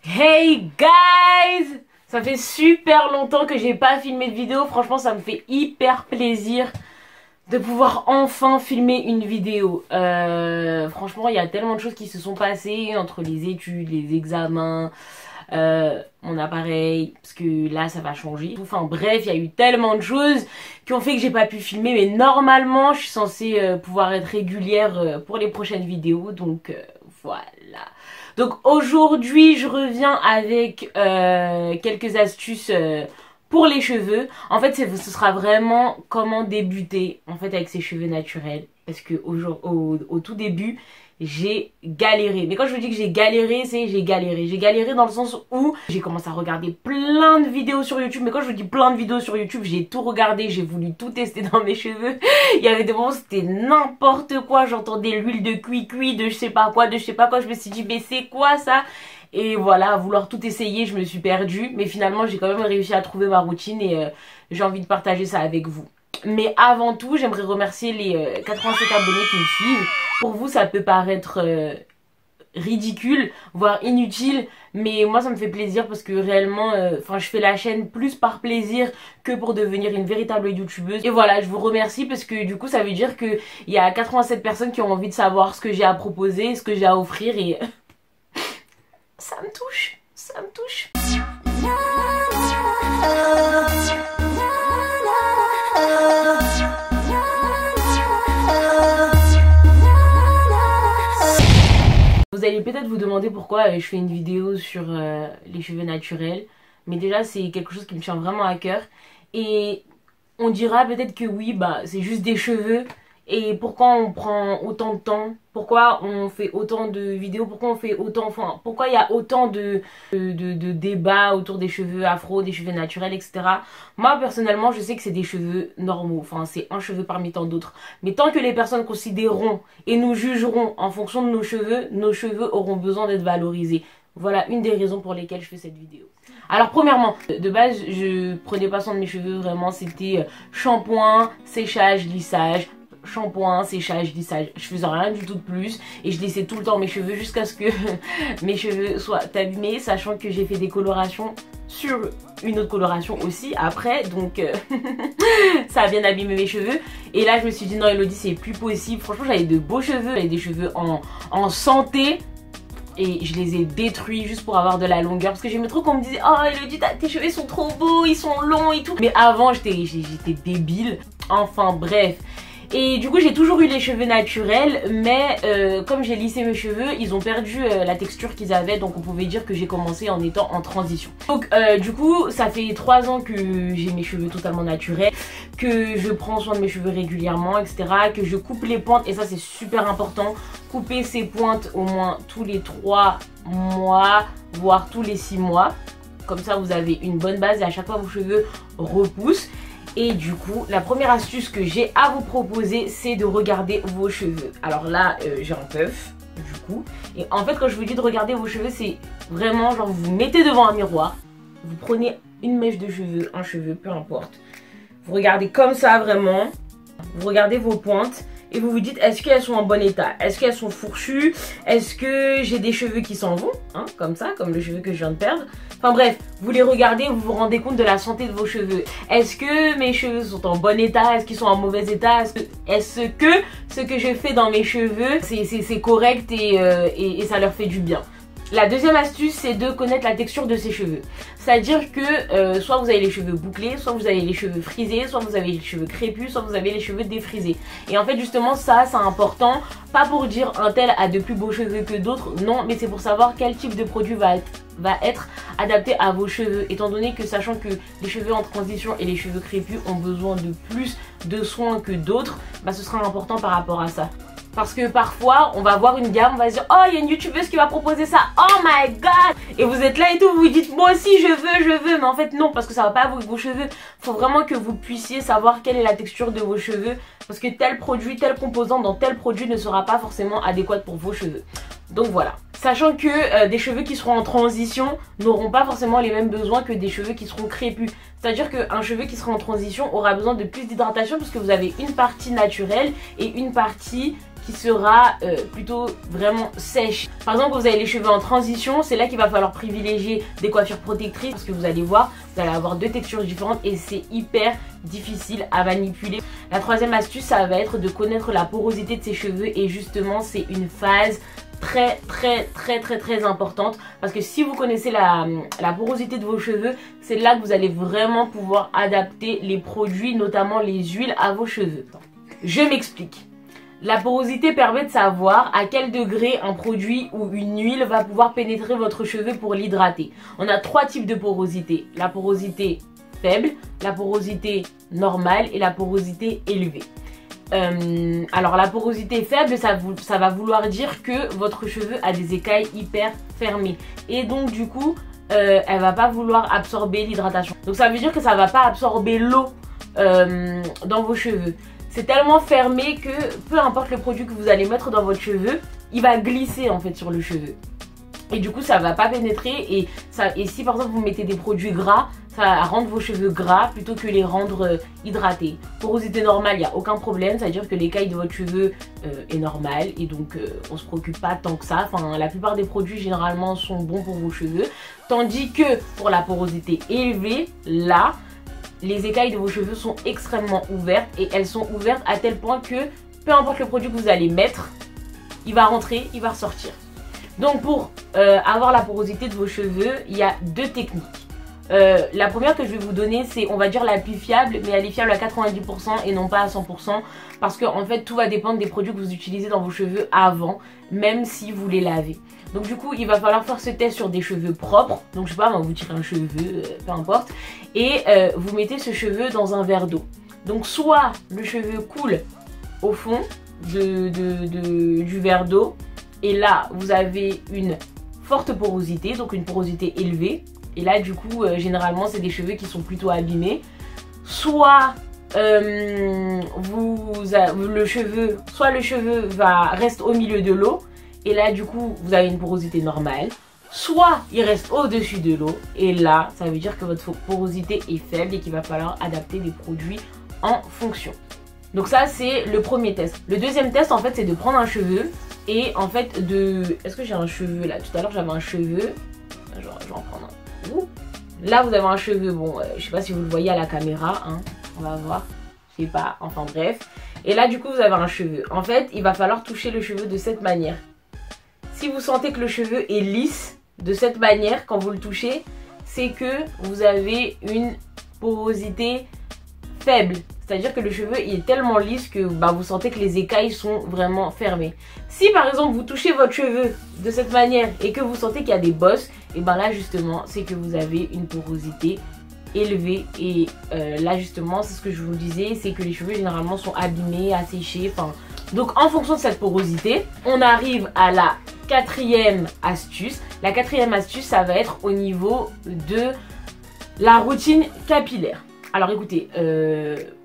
Hey guys! Ça fait super longtemps que j'ai pas filmé de vidéo, franchement ça me fait hyper plaisir de pouvoir enfin filmer une vidéo. Franchement il y a tellement de choses qui se sont passées entre les études, les examens, mon appareil, parce que là ça va changer. Enfin bref, il y a eu tellement de choses qui ont fait que j'ai pas pu filmer, mais normalement je suis censée pouvoir être régulière pour les prochaines vidéos, donc voilà. Donc aujourd'hui je reviens avec quelques astuces pour les cheveux. En fait ce sera vraiment comment débuter en fait avec ses cheveux naturels. Parce que au tout début j'ai galéré. Mais quand je vous dis que j'ai galéré, c'est j'ai galéré. J'ai galéré dans le sens où j'ai commencé à regarder plein de vidéos sur YouTube. Mais quand je vous dis plein de vidéos sur YouTube, j'ai tout regardé. J'ai voulu tout tester dans mes cheveux. Il y avait des moments où c'était n'importe quoi. J'entendais l'huile de cuit, de je sais pas quoi, de je sais pas quoi. Je me suis dit mais c'est quoi ça? Et voilà, à vouloir tout essayer, je me suis perdue. Mais finalement, j'ai quand même réussi à trouver ma routine et j'ai envie de partager ça avec vous. Mais avant tout, j'aimerais remercier les 87 abonnés qui me suivent. Pour vous, ça peut paraître ridicule, voire inutile, mais moi ça me fait plaisir parce que réellement, je fais la chaîne plus par plaisir que pour devenir une véritable youtubeuse. Et voilà, je vous remercie parce que du coup ça veut dire qu'il y a 87 personnes qui ont envie de savoir ce que j'ai à proposer, ce que j'ai à offrir et ça me touche, ça me touche. Vous allez peut-être vous demander pourquoi je fais une vidéo sur les cheveux naturels. Mais déjà c'est quelque chose qui me tient vraiment à cœur. Et on dira peut-être que oui, bah c'est juste des cheveux. Et pourquoi on prend autant de temps? Pourquoi on fait autant de vidéos? Pourquoi on fait autant... Enfin, pourquoi il y a autant de débats autour des cheveux afro, des cheveux naturels, etc. Moi, personnellement, je sais que c'est des cheveux normaux. Enfin, c'est un cheveu parmi tant d'autres. Mais tant que les personnes considéreront et nous jugeront en fonction de nos cheveux auront besoin d'être valorisés. Voilà une des raisons pour lesquelles je fais cette vidéo. Alors premièrement, de base, je prenais pas soin de mes cheveux. Vraiment, c'était shampoing, séchage, lissage. Shampoing, séchage, lissage, je faisais rien du tout de plus et je laissais tout le temps mes cheveux jusqu'à ce que mes cheveux soient abîmés, sachant que j'ai fait des colorations sur une autre coloration aussi après, donc ça a bien abîmé mes cheveux. Et là je me suis dit non Elodie, c'est plus possible. Franchement j'avais de beaux cheveux, j'avais des cheveux en santé. Et je les ai détruits juste pour avoir de la longueur. Parce que j'aimais trop qu'on me disait oh Elodie, tes cheveux sont trop beaux, ils sont longs et tout. Mais avant j'étais débile. Enfin bref. Et du coup j'ai toujours eu les cheveux naturels, mais comme j'ai lissé mes cheveux, ils ont perdu la texture qu'ils avaient, donc on pouvait dire que j'ai commencé en étant en transition. Donc du coup ça fait 3 ans que j'ai mes cheveux totalement naturels, que je prends soin de mes cheveux régulièrement, etc. Que je coupe les pointes, et ça c'est super important, couper ses pointes au moins tous les 3 mois, voire tous les 6 mois. Comme ça vous avez une bonne base et à chaque fois vos cheveux repoussent. Et du coup, la première astuce que j'ai à vous proposer, c'est de regarder vos cheveux. Alors là, j'ai un puff, du coup. Et en fait, quand je vous dis de regarder vos cheveux, c'est vraiment genre vous vous mettez devant un miroir. Vous prenez une mèche de cheveux, un cheveu, peu importe. Vous regardez comme ça, vraiment. Vous regardez vos pointes. Et vous vous dites, est-ce qu'elles sont en bon état? Est-ce qu'elles sont fourchues? Est-ce que j'ai des cheveux qui s'en vont? Hein, comme ça, comme le cheveu que je viens de perdre. Enfin bref, vous les regardez, vous vous rendez compte de la santé de vos cheveux. Est-ce que mes cheveux sont en bon état? Est-ce qu'ils sont en mauvais état? Est-ce que ce que je fais dans mes cheveux, c'est correct et ça leur fait du bien? La deuxième astuce, c'est de connaître la texture de ses cheveux. C'est-à-dire que soit vous avez les cheveux bouclés, soit vous avez les cheveux frisés, soit vous avez les cheveux crépus, soit vous avez les cheveux défrisés. Et en fait justement ça c'est important, pas pour dire un tel a de plus beaux cheveux que d'autres, non, mais c'est pour savoir quel type de produit va être adapté à vos cheveux, étant donné que sachant que les cheveux en transition et les cheveux crépus ont besoin de plus de soins que d'autres, bah ce sera important par rapport à ça. Parce que parfois on va voir une gamme, on va se dire oh il y a une youtubeuse qui va proposer ça, oh my god, et vous êtes là et tout, vous vous dites moi aussi je veux, mais en fait non, parce que ça va pas avec vos cheveux. Faut vraiment que vous puissiez savoir quelle est la texture de vos cheveux, parce que tel produit, tel composant dans tel produit ne sera pas forcément adéquat pour vos cheveux. Donc voilà. Sachant que des cheveux qui seront en transition n'auront pas forcément les mêmes besoins que des cheveux qui seront crépus. C'est-à-dire qu'un cheveu qui sera en transition aura besoin de plus d'hydratation parce que vous avez une partie naturelle et une partie qui sera plutôt vraiment sèche. Par exemple, vous avez les cheveux en transition, c'est là qu'il va falloir privilégier des coiffures protectrices parce que vous allez voir, vous allez avoir deux textures différentes et c'est hyper difficile à manipuler. La troisième astuce, ça va être de connaître la porosité de ses cheveux et justement, c'est une phase très importante parce que si vous connaissez la porosité de vos cheveux, c'est là que vous allez vraiment pouvoir adapter les produits, notamment les huiles à vos cheveux. Je m'explique. La porosité permet de savoir à quel degré un produit ou une huile va pouvoir pénétrer votre cheveu pour l'hydrater. On a trois types de porosité. La porosité faible, la porosité normale et la porosité élevée. Alors la porosité faible, ça va vouloir dire que votre cheveu a des écailles hyper fermées. Et donc du coup, elle va pas vouloir absorber l'hydratation. Donc ça veut dire que ça va pas absorber l'eau dans vos cheveux. C'est tellement fermé que peu importe le produit que vous allez mettre dans votre cheveu, il va glisser en fait sur le cheveu. Et du coup ça va pas pénétrer et si par exemple vous mettez des produits gras, ça va rendre vos cheveux gras plutôt que les rendre hydratés. Porosité normale, il n'y a aucun problème, ça veut dire que l'écaille de votre cheveu est normale et donc on se préoccupe pas tant que ça. Enfin la plupart des produits généralement sont bons pour vos cheveux. Tandis que pour la porosité élevée, là, les écailles de vos cheveux sont extrêmement ouvertes et elles sont ouvertes à tel point que peu importe le produit que vous allez mettre, il va rentrer, il va ressortir. Donc pour avoir la porosité de vos cheveux, il y a deux techniques. La première que je vais vous donner, c'est on va dire la plus fiable, mais elle est fiable à 90% et non pas à 100% parce que en fait tout va dépendre des produits que vous utilisez dans vos cheveux avant, même si vous les lavez. Donc du coup il va falloir faire ce test sur des cheveux propres, donc je sais pas, vous tirez un cheveu, peu importe, et vous mettez ce cheveu dans un verre d'eau. Donc soit le cheveu coule au fond du verre d'eau, et là vous avez une forte porosité, donc une porosité élevée. Et là du coup généralement c'est des cheveux qui sont plutôt abîmés. Soit le cheveu reste au milieu de l'eau et là du coup vous avez une porosité normale. Soit il reste au-dessus de l'eau et là ça veut dire que votre porosité est faible et qu'il va falloir adapter des produits en fonction. Donc ça c'est le premier test. Le deuxième test en fait c'est de prendre un cheveu et en fait Est-ce que j'ai un cheveu là? Tout à l'heure j'avais un cheveu. Je vais en prendre un. Là vous avez un cheveu, bon je sais pas si vous le voyez à la caméra, hein, on va voir, je sais pas, enfin bref. Et là du coup vous avez un cheveu. En fait il va falloir toucher le cheveu de cette manière. Si vous sentez que le cheveu est lisse de cette manière quand vous le touchez, c'est que vous avez une porosité faible. C'est-à-dire que le cheveu il est tellement lisse que vous sentez que les écailles sont vraiment fermées. Si par exemple vous touchez votre cheveu de cette manière et que vous sentez qu'il y a des bosses, et là justement c'est que vous avez une porosité élevée. Et là justement c'est ce que je vous disais, c'est que les cheveux généralement sont abîmés, asséchés. Donc en fonction de cette porosité, on arrive à la quatrième astuce. La quatrième astuce, ça va être au niveau de la routine capillaire. Alors écoutez,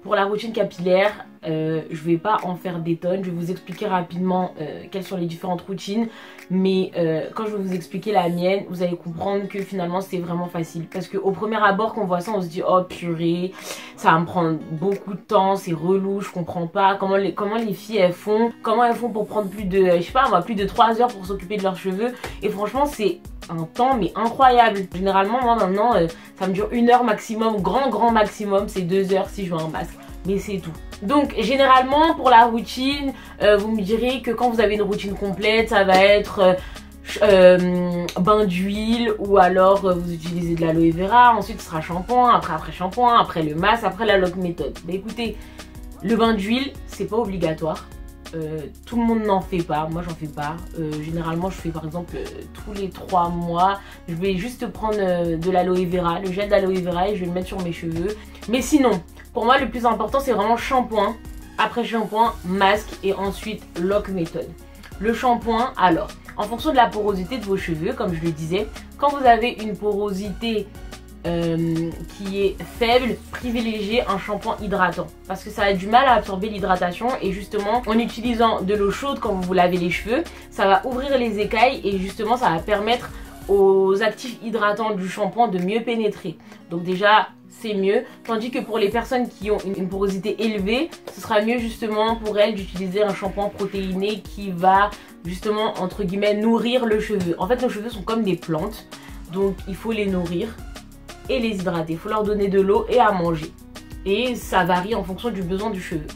pour la routine capillaire, je vais pas en faire des tonnes, je vais vous expliquer rapidement quelles sont les différentes routines, mais quand je vais vous expliquer la mienne, vous allez comprendre que finalement c'est vraiment facile, parce qu'au premier abord qu'on voit ça, on se dit oh purée, ça va me prendre beaucoup de temps, c'est relou, je comprends pas comment les filles elles font pour prendre plus de 3 heures pour s'occuper de leurs cheveux, et franchement c'est un temps mais incroyable. Généralement moi maintenant ça me dure 1 heure maximum, grand maximum c'est 2 heures si je veux un masque, mais c'est tout. Donc généralement pour la routine, vous me direz que quand vous avez une routine complète, ça va être bain d'huile, ou alors vous utilisez de l'aloe vera, ensuite ce sera shampoing, après shampoing, après le masque, après la lock méthode. Mais écoutez, le bain d'huile c'est pas obligatoire. Tout le monde n'en fait pas, moi j'en fais pas. Généralement je fais par exemple tous les 3 mois, je vais juste prendre de l'aloe vera, le gel d'aloe vera, et je vais le mettre sur mes cheveux. Mais sinon, pour moi le plus important c'est vraiment shampoing, après shampoing, masque et ensuite lock méthode. Le shampoing, alors, en fonction de la porosité de vos cheveux, comme je le disais, quand vous avez une porosité qui est faible, privilégiez un shampoing hydratant parce que ça a du mal à absorber l'hydratation, et justement en utilisant de l'eau chaude quand vous vous lavez les cheveux, ça va ouvrir les écailles et justement ça va permettre aux actifs hydratants du shampoing de mieux pénétrer. Donc déjà c'est mieux. Tandis que pour les personnes qui ont une porosité élevée, ce sera mieux justement pour elles d'utiliser un shampoing protéiné qui va justement entre guillemets nourrir le cheveu. En fait nos cheveux sont comme des plantes, donc il faut les nourrir et les hydrater. Il faut leur donner de l'eau et à manger. Et ça varie en fonction du besoin du cheveu.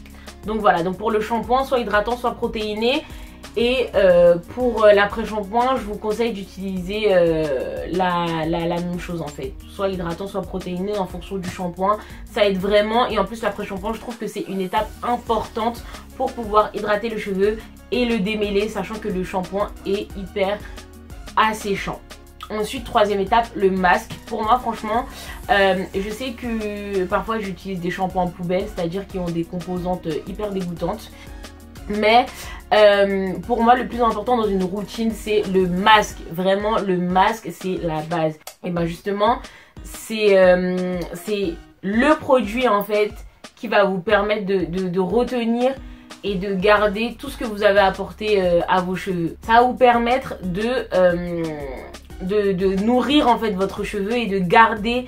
Donc voilà, donc pour le shampoing, soit hydratant, soit protéiné. Et pour l'après-shampoing, je vous conseille d'utiliser la même chose en fait. Soit hydratant, soit protéiné en fonction du shampoing. Ça aide vraiment. Et en plus, l'après-shampoing, je trouve que c'est une étape importante pour pouvoir hydrater le cheveu et le démêler, sachant que le shampoing est hyper asséchant. Ensuite, troisième étape, le masque. Pour moi, franchement, je sais que parfois j'utilise des shampoings poubelles, c'est-à-dire qui ont des composantes hyper dégoûtantes. Mais pour moi le plus important dans une routine c'est le masque. Vraiment le masque c'est la base. Et ben justement c'est le produit en fait qui va vous permettre de retenir et de garder tout ce que vous avez apporté à vos cheveux. Ça va vous permettre de nourrir en fait votre cheveu et de garder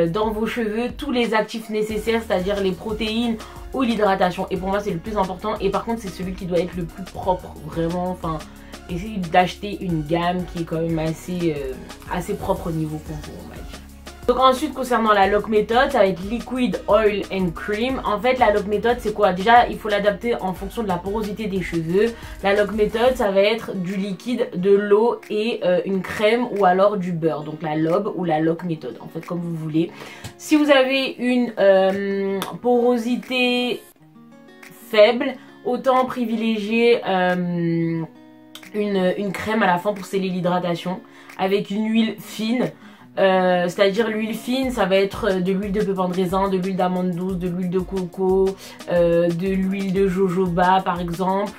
dans vos cheveux tous les actifs nécessaires, c'est-à-dire les protéines ou l'hydratation. Et pour moi c'est le plus important, et par contre c'est celui qui doit être le plus propre, vraiment. Enfin, essayez d'acheter une gamme qui est quand même assez propre au niveau contour, on va dire. Donc ensuite, concernant la lock méthode, ça va être liquid, oil and cream. En fait la lock méthode c'est quoi? Déjà il faut l'adapter en fonction de la porosité des cheveux. La lock méthode ça va être du liquide, de l'eau et une crème ou alors du beurre. Donc la lob ou la lock méthode, en fait comme vous voulez. Si vous avez une porosité faible, autant privilégier une crème à la fin pour sceller l'hydratation avec une huile fine. C'est-à-dire l'huile fine, ça va être de l'huile de pépins de raisin, de l'huile d'amande douce, de l'huile de coco, de l'huile de jojoba par exemple.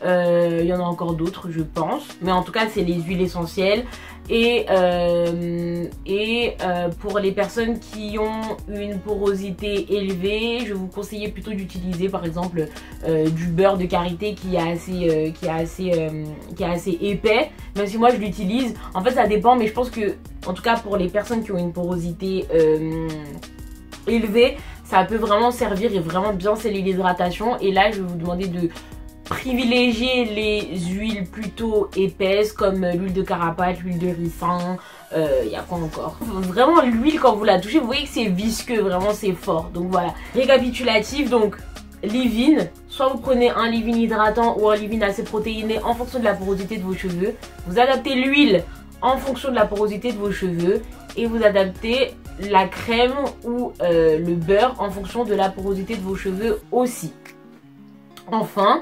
Il y en a encore d'autres je pense, mais en tout cas c'est les huiles essentielles. Et pour les personnes qui ont une porosité élevée, je vous conseille plutôt d'utiliser par exemple du beurre de karité qui est assez épais. Même si moi je l'utilise, en fait ça dépend, mais je pense que en tout cas pour les personnes qui ont une porosité élevée, ça peut vraiment servir et vraiment bien sceller l'hydratation. Et là je vais vous demander de privilégier les huiles plutôt épaisses comme l'huile de carapace, l'huile de ricin, il y a quoi encore? Vraiment l'huile quand vous la touchez, vous voyez que c'est visqueux, vraiment c'est fort. Donc voilà, récapitulatif, donc leave-in, soit vous prenez un leave-in hydratant ou un leave-in assez protéiné en fonction de la porosité de vos cheveux. Vous adaptez l'huile en fonction de la porosité de vos cheveux et vous adaptez la crème ou le beurre en fonction de la porosité de vos cheveux aussi. Enfin,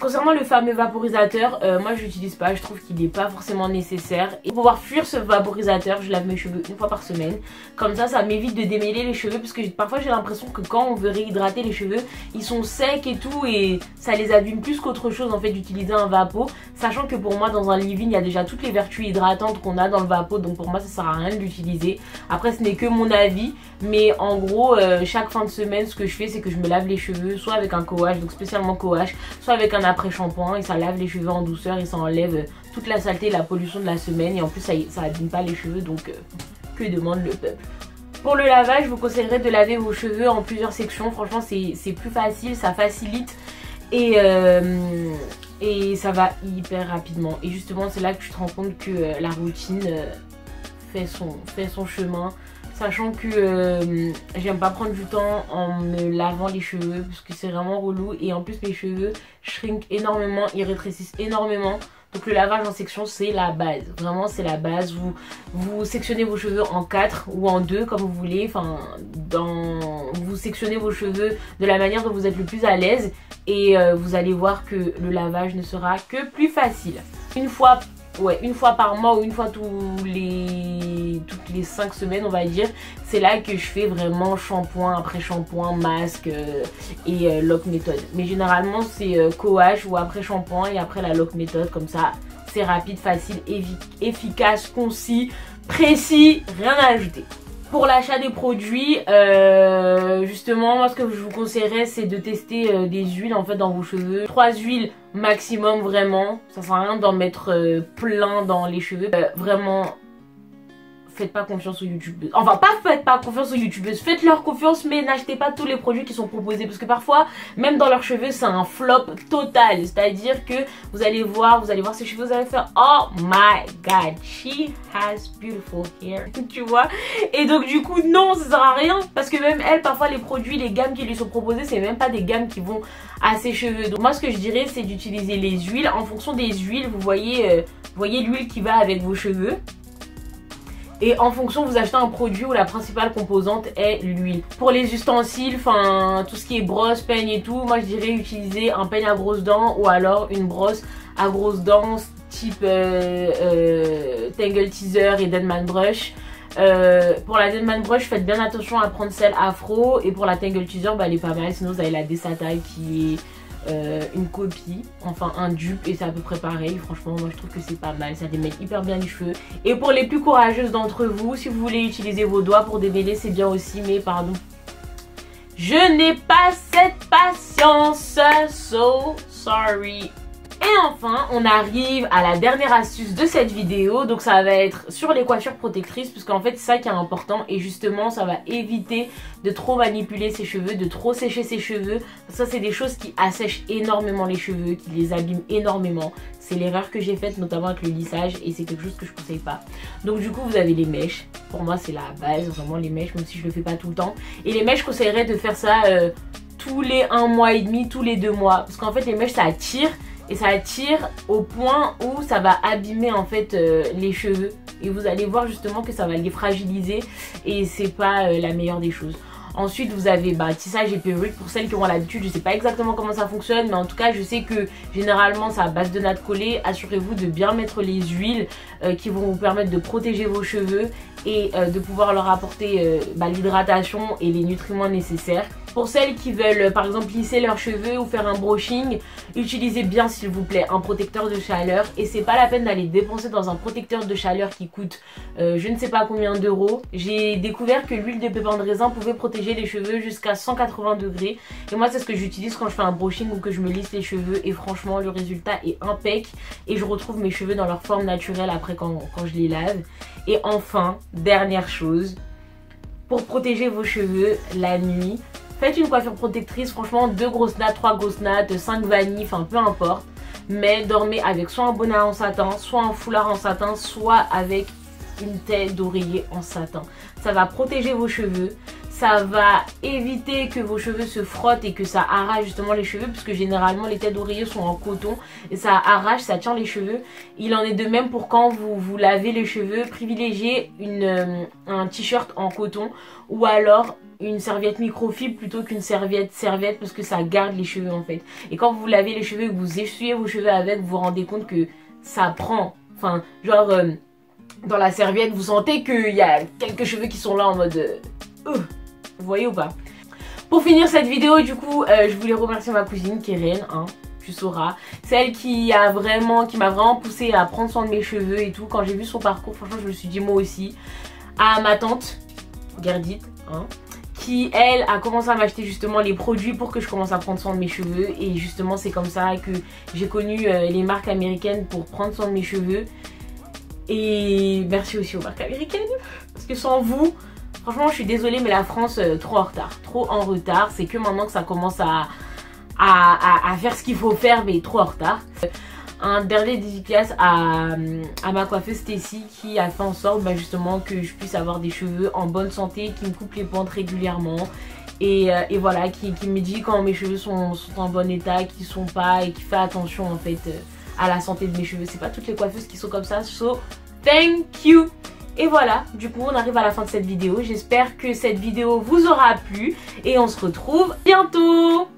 concernant le fameux vaporisateur, moi je l'utilise pas, je trouve qu'il n'est pas forcément nécessaire. Et pour pouvoir fuir ce vaporisateur, je lave mes cheveux une fois par semaine. Comme ça m'évite de démêler les cheveux, parce que parfois j'ai l'impression que quand on veut réhydrater les cheveux, ils sont secs et tout, et ça les abîme plus qu'autre chose en fait d'utiliser un vapo. Sachant que pour moi dans un leave-in il y a déjà toutes les vertus hydratantes qu'on a dans le vapo, donc pour moi ça sert à rien de l'utiliser. Après ce n'est que mon avis, mais en gros chaque fin de semaine ce que je fais c'est que je me lave les cheveux soit avec un co-wash, donc spécialement co-wash, soit avec un après-shampoing, et ça lave les cheveux en douceur et ça enlève toute la saleté et la pollution de la semaine, et en plus ça abîme pas les cheveux, donc que demande le peuple. Pour le lavage, je vous conseillerais de laver vos cheveux en plusieurs sections. Franchement c'est plus facile, ça facilite et ça va hyper rapidement. Et justement c'est là que tu te rends compte que la routine fait son chemin. Sachant que j'aime pas prendre du temps en me lavant les cheveux parce que c'est vraiment relou. Et en plus mes cheveux shrinkent énormément, ils rétrécissent énormément. Donc le lavage en section c'est la base. Vraiment c'est la base. Vous sectionnez vos cheveux en 4 ou en 2 comme vous voulez. Enfin vous sectionnez vos cheveux de la manière dont vous êtes le plus à l'aise. Et vous allez voir que le lavage ne sera que plus facile. Une fois par mois ou une fois toutes les 5 semaines on va dire, c'est là que je fais vraiment shampoing après shampoing, masque et lock méthode. Mais généralement c'est co-wash ou après shampoing et après la lock méthode, comme ça c'est rapide, facile, efficace, concis, précis, rien à ajouter. Pour l'achat des produits, justement, moi ce que je vous conseillerais c'est de tester des huiles en fait dans vos cheveux. 3 huiles maximum vraiment, ça sert à rien d'en mettre plein dans les cheveux. Vraiment faites pas confiance aux youtubeuses. Enfin, pas faites pas confiance aux youtubeuses, faites-leur confiance, mais n'achetez pas tous les produits qui sont proposés. Parce que parfois, même dans leurs cheveux, c'est un flop total. C'est-à-dire que vous allez voir ses cheveux, vous allez faire oh my god, she has beautiful hair. Tu vois? Et donc, du coup, non, ça sert à rien. Parce que même elle, parfois, les produits, les gammes qui lui sont proposées, c'est même pas des gammes qui vont à ses cheveux. Donc, moi, ce que je dirais, c'est d'utiliser les huiles. En fonction des huiles, vous voyez l'huile qui va avec vos cheveux. Et en fonction, vous achetez un produit où la principale composante est l'huile. Pour les ustensiles, enfin tout ce qui est brosse, peigne et tout, moi je dirais utiliser un peigne à grosses dents ou alors une brosse à grosses dents type Tangle Teezer et Deadman Brush. Pour la Deadman Brush, faites bien attention à prendre celle afro. Et pour la Tangle Teezer, bah, elle est pas mal. Sinon vous avez la Desatai qui est une copie, enfin un dupe, et c'est à peu près pareil. Franchement, moi je trouve que c'est pas mal, ça démêle hyper bien les cheveux. Et pour les plus courageuses d'entre vous, si vous voulez utiliser vos doigts pour démêler, c'est bien aussi, mais pardon, je n'ai pas cette patience, so sorry. Et enfin, on arrive à la dernière astuce de cette vidéo. Donc ça va être sur les coiffures protectrices, puisqu'en fait c'est ça qui est important. Et justement, ça va éviter de trop manipuler ses cheveux, de trop sécher ses cheveux. Ça, c'est des choses qui assèchent énormément les cheveux, qui les abîment énormément. C'est l'erreur que j'ai faite, notamment avec le lissage, et c'est quelque chose que je conseille pas. Donc du coup, vous avez les mèches. Pour moi, c'est la base, vraiment les mèches, même si je le fais pas tout le temps. Et les mèches, je conseillerais de faire ça tous les 1 mois et demi, tous les 2 mois. Parce qu'en fait, les mèches, ça attire. Et ça attire au point où ça va abîmer en fait les cheveux. Et vous allez voir justement que ça va les fragiliser. Et c'est pas la meilleure des choses. Ensuite vous avez tissage et perruque. Pour celles qui ont l'habitude, je sais pas exactement comment ça fonctionne. Mais en tout cas je sais que généralement c'est à base de natte collée. Assurez-vous de bien mettre les huiles qui vont vous permettre de protéger vos cheveux. Et de pouvoir leur apporter l'hydratation et les nutriments nécessaires. Pour celles qui veulent par exemple lisser leurs cheveux ou faire un brushing, utilisez bien s'il vous plaît un protecteur de chaleur. Et c'est pas la peine d'aller dépenser dans un protecteur de chaleur qui coûte je ne sais pas combien d'euros. J'ai découvert que l'huile de pépin de raisin pouvait protéger les cheveux jusqu'à 180 degrés. Et moi c'est ce que j'utilise quand je fais un brushing ou que je me lisse les cheveux. Et franchement le résultat est impec. Et je retrouve mes cheveux dans leur forme naturelle après quand je les lave. Et enfin, dernière chose, pour protéger vos cheveux la nuit, faites une coiffure protectrice, franchement 2 grosses nattes, 3 grosses nattes, 5 vanilles, enfin peu importe. Mais dormez avec soit un bonnet en satin, soit un foulard en satin, soit avec une tête d'oreiller en satin. Ça va protéger vos cheveux, ça va éviter que vos cheveux se frottent et que ça arrache justement les cheveux, puisque généralement les têtes d'oreiller sont en coton et ça arrache, ça tient les cheveux. Il en est de même pour quand vous lavez les cheveux. Privilégiez un t-shirt en coton ou alors une serviette microfibre plutôt qu'une serviette parce que ça garde les cheveux en fait. Et quand vous lavez les cheveux et que vous essuyez vos cheveux avec, vous vous rendez compte que ça prend, enfin genre dans la serviette vous sentez qu'il y a quelques cheveux qui sont là en mode vous voyez ou pas? Pour finir cette vidéo du coup je voulais remercier ma cousine Keren, hein, tu sauras, celle qui m'a vraiment poussé à prendre soin de mes cheveux et tout. Quand j'ai vu son parcours, franchement je me suis dit moi aussi. À ma tante Gerdite, hein, qui elle a commencé à m'acheter justement les produits pour que je commence à prendre soin de mes cheveux. Et justement c'est comme ça que j'ai connu les marques américaines pour prendre soin de mes cheveux. Et merci aussi aux marques américaines, parce que sans vous, franchement je suis désolée mais la France trop en retard. C'est que maintenant que ça commence à faire ce qu'il faut faire, mais trop en retard. Un dernier dédicace à ma coiffeuse Stacy qui a fait en sorte justement que je puisse avoir des cheveux en bonne santé, qui me coupe les pentes régulièrement et voilà, qui me dit quand mes cheveux sont en bon état, qu'ils sont pas, et qui fait attention en fait à la santé de mes cheveux. C'est pas toutes les coiffeuses qui sont comme ça, so thank you. Et voilà, du coup on arrive à la fin de cette vidéo. J'espère que cette vidéo vous aura plu et on se retrouve bientôt.